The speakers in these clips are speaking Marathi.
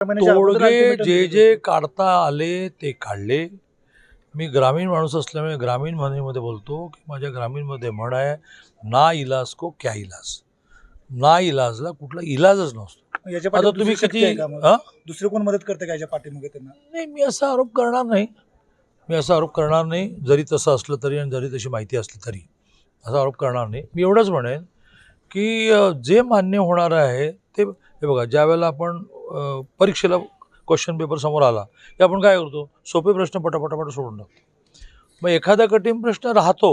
तोडगे जे जे काढता आले ते काढले. मी ग्रामीण माणूस असल्यामुळे ग्रामीण म्हणीमध्ये बोलतो की माझ्या ग्रामीणमध्ये म्हण आहे, ना इलाज को क्या इलाज. ना इलाजला कुठला इलाजच नसतो. आता तुम्ही किती दुसरे कोण मदत करते का याच्या पाठीमागे त्यांना? नाही, मी असा आरोप करणार नाही. जरी तसं असलं तरी आणि जरी तशी माहिती असली तरी असा आरोप करणार नाही. मी एवढंच म्हणेन की जे मान्य होणार आहे ते, हे बघा, ज्या वेळेला आपण परीक्षेला क्वेश्चन पेपर समोर आला की आपण काय करतो, सोपे प्रश्न पटापटापट सोडून टाकतो. मग एखादा कठीण प्रश्न राहतो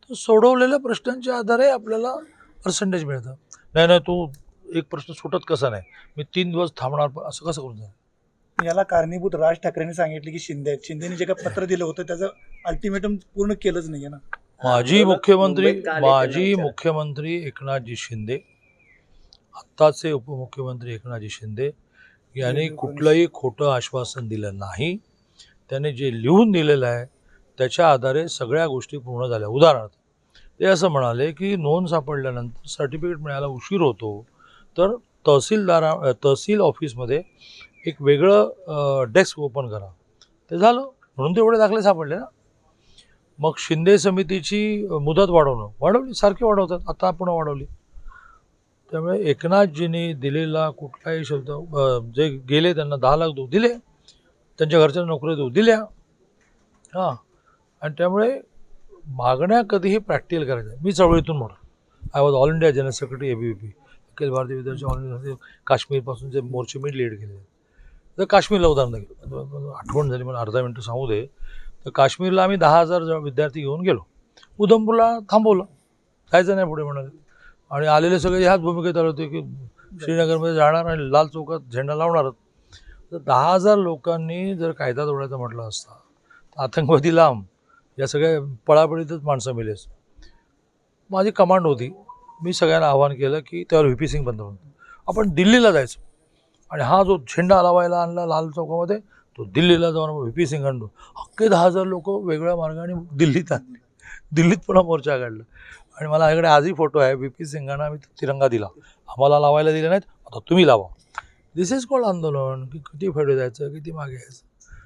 तर सोडवलेल्या प्रश्नांच्या आधारे आपल्याला पर्सेंटेज मिळतं. नाही तू एक प्रश्न सुटत कसा नाही, मी 3 दिवस थांबणार, असं कसं करून जाईल? याला कारणीभूत राज ठाकरेंनी सांगितले की शिंदेनी जे काही पत्र दिलं होतं त्याचं अल्टिमेटम पूर्ण केलंच नाहीये ना. माजी मुख्यमंत्री एकनाथजी शिंदे, आत्ताचे उपमुख्यमंत्री एकनाथजी शिंदे यांनी कुठलंही खोटं आश्वासन दिलं नाही. त्याने जे लिहून दिलेलं आहे त्याच्या आधारे सगळ्या गोष्टी पूर्ण झाल्या. उदाहरणार्थ ते असं म्हणाले की नोंद सापडल्यानंतर सर्टिफिकेट मिळायला उशीर होतो तर तहसील ऑफिसमध्ये एक वेगळं डेस्क ओपन करा. ते झालं म्हणून तेवढे दाखले सापडले ना. मग शिंदे समितीची मुदत वाढवली, सारखी वाढवतात, आता आपण वाढवली. त्यामुळे एकनाथजींनी दिलेला कुठलाही शब्द, जे गेले त्यांना 10 लाख देऊ दिले, त्यांच्या घरच्यांना नोकरी देऊ दिल्या. हां, आणि त्यामुळे मागण्या कधीही प्रॅक्टिकल करायच्या. मी चळवळीतून म्हणून I was all India general secretary ABVP, Akhil Bharatiya विद्यार्थी ऑल इंडिया. काश्मीरपासून जे मोर्चे मी लीड केले, तर काश्मीरला उदाहरण घेतलं, आठवण झाली मला, अर्धा मिनटं सांगू दे. तर काश्मीरला आम्ही 10,000 विद्यार्थी घेऊन गेलो. उधमपूरला थांबवलं, जायचं नाही पुढे म्हणाले. आणि आलेले सगळे ह्याच भूमिकेत आले होते की श्रीनगरमध्ये जाणार आणि लाल चौकात झेंडा लावणारच. तर 10,000 लोकांनी जर कायदा तोडायचा म्हटलं असता तर आतंकवादी लांब, या सगळ्या पळापळीतच माणसं मेलेच. माझी कमांड होती, मी सगळ्यांना आवाहन केलं की त्यावर VP सिंग बंद म्हणतो, आपण दिल्लीला जायचं आणि हा जो झेंडा लावायला आणला लाल चौकामध्ये तो दिल्लीला जाऊन VP सिंग आणलो. अख्खे 10,000 लोक वेगळ्या मार्गाने दिल्लीत आणले, दिल्लीत पुन्हा मोर्चा काढला. आणि मला माझ्याकडे आजही फोटो आहे, VP सिंगांना आम्ही तिरंगा दिला, आम्हाला लावायला दिले नाहीत, आता तुम्ही लावा. दिस इज कॉल्ड आंदोलन. की किती पुढे जायचं, किती मागे यायचं.